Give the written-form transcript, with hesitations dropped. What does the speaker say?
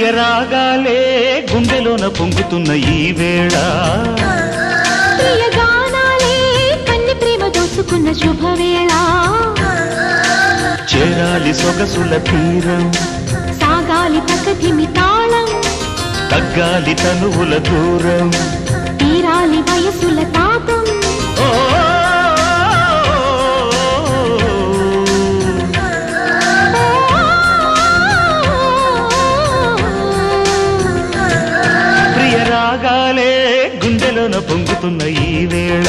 ప్రియ రాగాలే గుండెలోన పొంగుతున్న ఈ వేళ ప్రియ గానాలే కన్ని ప్రేమ దోచుకున్న శుభవేళ చేరాలి సొగసుల తీరం సాగాలి తకధిమి తాళం తగ్గాలి తనువుల దూరం తీరాలి వయసుల తాపం ప్రియ రాగాలే గుండెలోన పొంగుతున్న ఈ వేళ